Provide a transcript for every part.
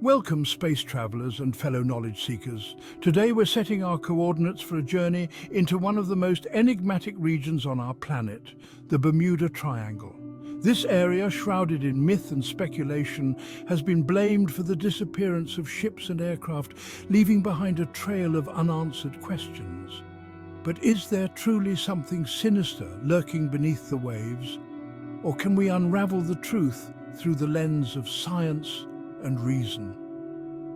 Welcome, space travelers and fellow knowledge seekers. Today we're setting our coordinates for a journey into one of the most enigmatic regions on our planet, the Bermuda Triangle. This area, shrouded in myth and speculation, has been blamed for the disappearance of ships and aircraft, leaving behind a trail of unanswered questions. But is there truly something sinister lurking beneath the waves? Or can we unravel the truth through the lens of science and reason?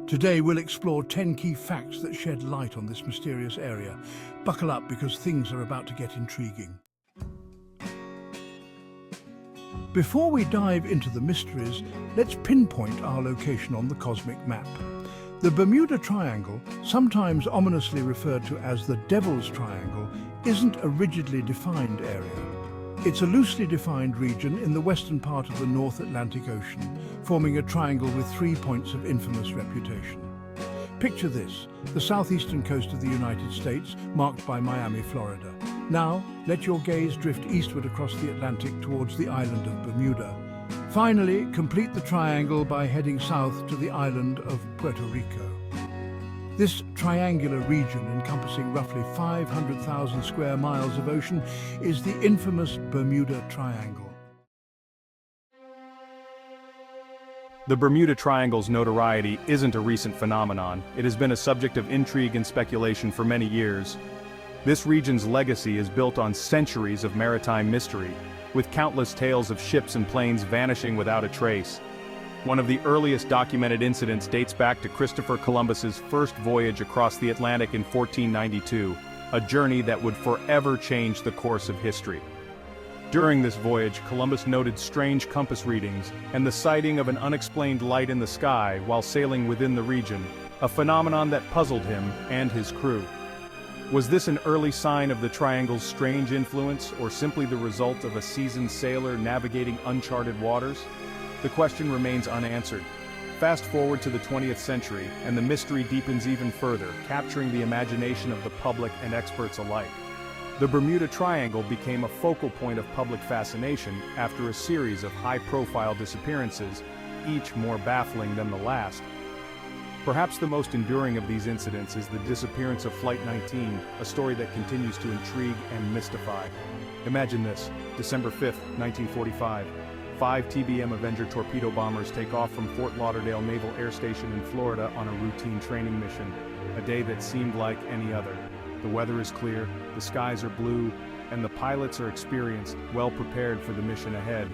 Today we'll explore 10 key facts that shed light on this mysterious area. Buckle up because things are about to get intriguing. Before we dive into the mysteries, let's pinpoint our location on the cosmic map. The Bermuda Triangle, sometimes ominously referred to as the Devil's Triangle, isn't a rigidly defined area. It's a loosely defined region in the western part of the North Atlantic Ocean, forming a triangle with 3 points of infamous reputation. Picture this, the southeastern coast of the United States, marked by Miami, Florida. Now, let your gaze drift eastward across the Atlantic towards the island of Bermuda. Finally, complete the triangle by heading south to the island of Puerto Rico. This triangular region, encompassing roughly 500,000 square miles of ocean, is the infamous Bermuda Triangle. The Bermuda Triangle's notoriety isn't a recent phenomenon. It has been a subject of intrigue and speculation for many years. This region's legacy is built on centuries of maritime mystery, with countless tales of ships and planes vanishing without a trace. One of the earliest documented incidents dates back to Christopher Columbus's first voyage across the Atlantic in 1492, a journey that would forever change the course of history. During this voyage, Columbus noted strange compass readings and the sighting of an unexplained light in the sky while sailing within the region, a phenomenon that puzzled him and his crew. Was this an early sign of the triangle's strange influence, or simply the result of a seasoned sailor navigating uncharted waters? The question remains unanswered. Fast forward to the 20th century, and the mystery deepens even further, capturing the imagination of the public and experts alike. The Bermuda Triangle became a focal point of public fascination after a series of high-profile disappearances, each more baffling than the last. Perhaps the most enduring of these incidents is the disappearance of Flight 19, a story that continues to intrigue and mystify. Imagine this, December 5, 1945. 5 TBM Avenger torpedo bombers take off from Fort Lauderdale Naval Air Station in Florida on a routine training mission, a day that seemed like any other. The weather is clear, the skies are blue, and the pilots are experienced, well prepared for the mission ahead.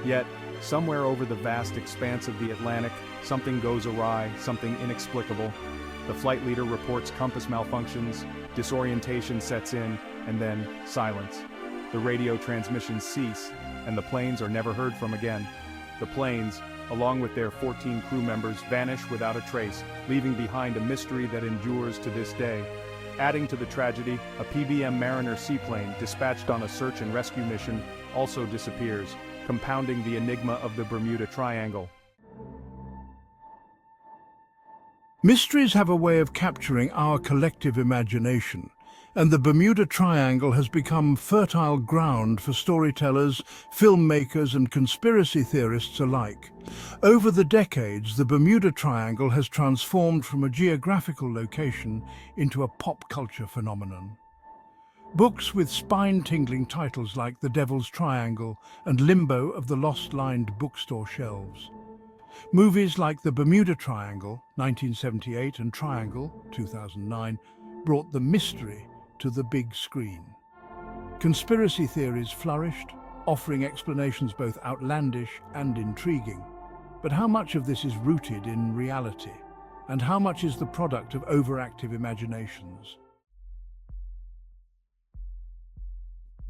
Yet, somewhere over the vast expanse of the Atlantic, something goes awry, something inexplicable. The flight leader reports compass malfunctions, disorientation sets in, and then silence. The radio transmissions cease, and the planes are never heard from again. The planes, along with their 14 crew members, vanish without a trace, leaving behind a mystery that endures to this day. Adding to the tragedy, a PBM Mariner seaplane dispatched on a search and rescue mission also disappears, compounding the enigma of the Bermuda Triangle. Mysteries have a way of capturing our collective imagination, and the Bermuda Triangle has become fertile ground for storytellers, filmmakers, and conspiracy theorists alike. Over the decades, the Bermuda Triangle has transformed from a geographical location into a pop culture phenomenon. Books with spine-tingling titles like The Devil's Triangle and Limbo of the Lost-Lined bookstore shelves. Movies like The Bermuda Triangle, 1978, and Triangle, 2009, brought the mystery to the big screen. Conspiracy theories flourished, offering explanations both outlandish and intriguing. But how much of this is rooted in reality? And how much is the product of overactive imaginations?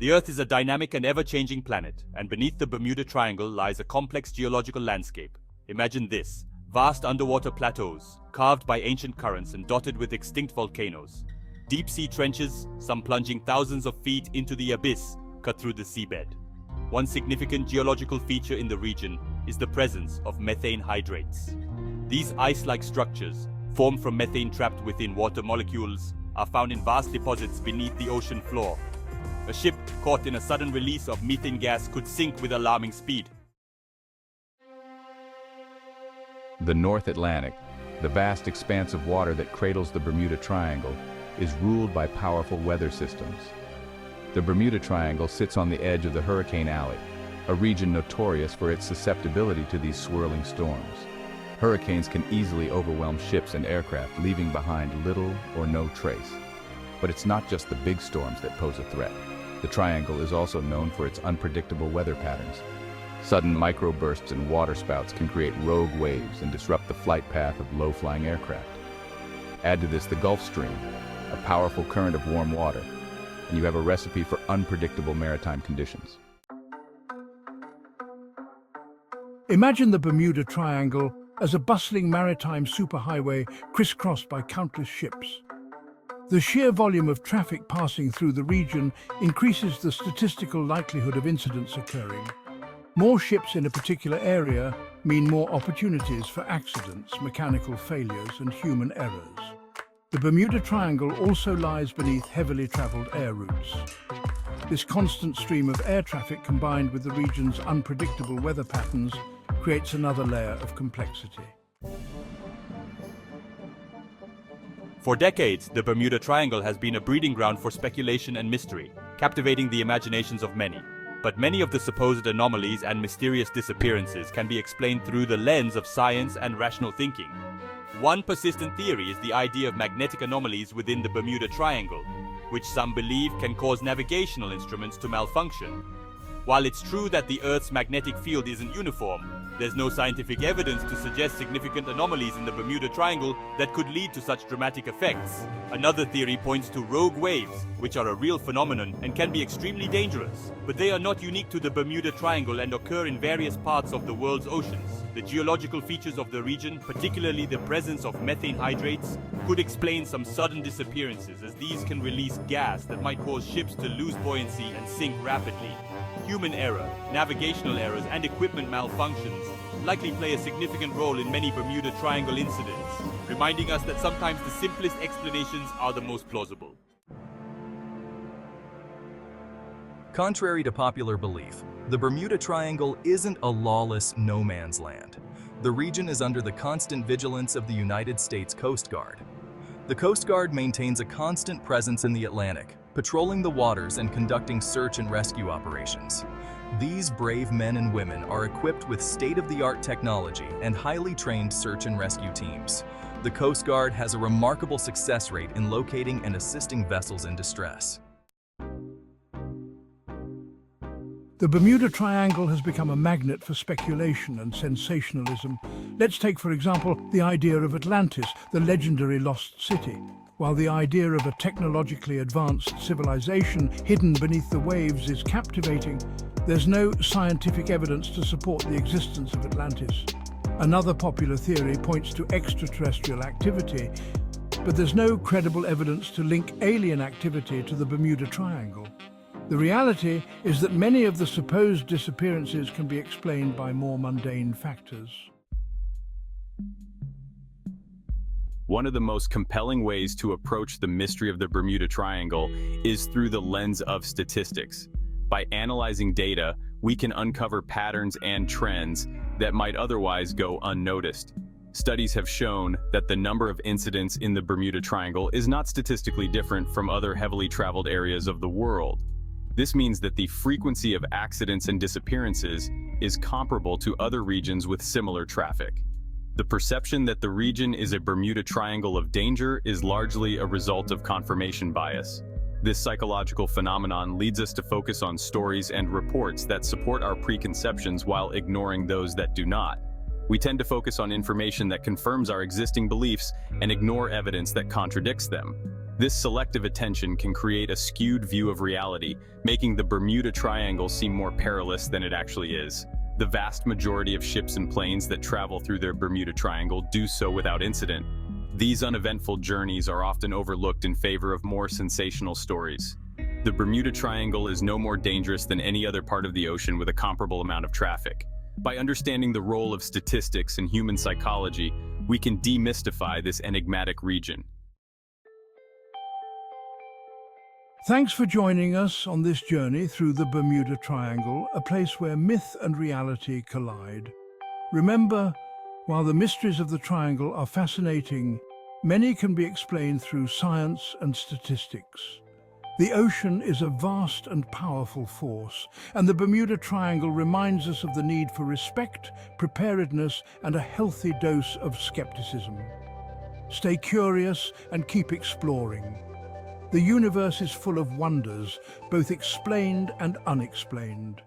The Earth is a dynamic and ever-changing planet, and beneath the Bermuda Triangle lies a complex geological landscape. Imagine this: vast underwater plateaus, carved by ancient currents and dotted with extinct volcanoes. Deep-sea trenches, some plunging thousands of feet into the abyss, cut through the seabed. One significant geological feature in the region is the presence of methane hydrates. These ice-like structures, formed from methane trapped within water molecules, are found in vast deposits beneath the ocean floor. A ship caught in a sudden release of methane gas could sink with alarming speed. The North Atlantic, The vast expanse of water that cradles the Bermuda Triangle is ruled by powerful weather systems. The Bermuda Triangle sits on the edge of the Hurricane Alley, a region notorious for its susceptibility to these swirling storms. Hurricanes can easily overwhelm ships and aircraft, leaving behind little or no trace. But it's not just the big storms that pose a threat. The Triangle is also known for its unpredictable weather patterns. Sudden microbursts and waterspouts can create rogue waves and disrupt the flight path of low-flying aircraft. Add to this the Gulf Stream, a powerful current of warm water, and you have a recipe for unpredictable maritime conditions. Imagine the Bermuda Triangle as a bustling maritime superhighway crisscrossed by countless ships. The sheer volume of traffic passing through the region increases the statistical likelihood of incidents occurring. More ships in a particular area mean more opportunities for accidents, mechanical failures, and human errors. The Bermuda Triangle also lies beneath heavily traveled air routes. This constant stream of air traffic combined with the region's unpredictable weather patterns creates another layer of complexity. For decades, the Bermuda Triangle has been a breeding ground for speculation and mystery, captivating the imaginations of many. But many of the supposed anomalies and mysterious disappearances can be explained through the lens of science and rational thinking. One persistent theory is the idea of magnetic anomalies within the Bermuda Triangle, which some believe can cause navigational instruments to malfunction. While it's true that the Earth's magnetic field isn't uniform, there's no scientific evidence to suggest significant anomalies in the Bermuda Triangle that could lead to such dramatic effects. Another theory points to rogue waves, which are a real phenomenon and can be extremely dangerous. But they are not unique to the Bermuda Triangle and occur in various parts of the world's oceans. The geological features of the region, particularly the presence of methane hydrates, could explain some sudden disappearances, as these can release gas that might cause ships to lose buoyancy and sink rapidly. Human error, navigational errors, and equipment malfunctions likely play a significant role in many Bermuda Triangle incidents, reminding us that sometimes the simplest explanations are the most plausible. Contrary to popular belief, the Bermuda Triangle isn't a lawless no-man's land. The region is under the constant vigilance of the United States Coast Guard. The Coast Guard maintains a constant presence in the Atlantic, patrolling the waters and conducting search and rescue operations. These brave men and women are equipped with state-of-the-art technology and highly trained search and rescue teams. The Coast Guard has a remarkable success rate in locating and assisting vessels in distress. The Bermuda Triangle has become a magnet for speculation and sensationalism. Let's take, for example, the idea of Atlantis, the legendary lost city. While the idea of a technologically advanced civilization hidden beneath the waves is captivating, there's no scientific evidence to support the existence of Atlantis. Another popular theory points to extraterrestrial activity, but there's no credible evidence to link alien activity to the Bermuda Triangle. The reality is that many of the supposed disappearances can be explained by more mundane factors. One of the most compelling ways to approach the mystery of the Bermuda Triangle is through the lens of statistics. By analyzing data, we can uncover patterns and trends that might otherwise go unnoticed. Studies have shown that the number of incidents in the Bermuda Triangle is not statistically different from other heavily traveled areas of the world. This means that the frequency of accidents and disappearances is comparable to other regions with similar traffic. The perception that the region is a Bermuda Triangle of danger is largely a result of confirmation bias. This psychological phenomenon leads us to focus on stories and reports that support our preconceptions while ignoring those that do not. We tend to focus on information that confirms our existing beliefs and ignore evidence that contradicts them. This selective attention can create a skewed view of reality, making the Bermuda Triangle seem more perilous than it actually is. The vast majority of ships and planes that travel through their Bermuda Triangle do so without incident. These uneventful journeys are often overlooked in favor of more sensational stories. The Bermuda Triangle is no more dangerous than any other part of the ocean with a comparable amount of traffic. By understanding the role of statistics in human psychology, we can demystify this enigmatic region. Thanks for joining us on this journey through the Bermuda Triangle, a place where myth and reality collide. Remember, While the mysteries of the triangle are fascinating, many can be explained through science and statistics. The ocean is a vast and powerful force, and the Bermuda Triangle reminds us of the need for respect, preparedness, and a healthy dose of skepticism. Stay curious and keep exploring. The universe is full of wonders, both explained and unexplained.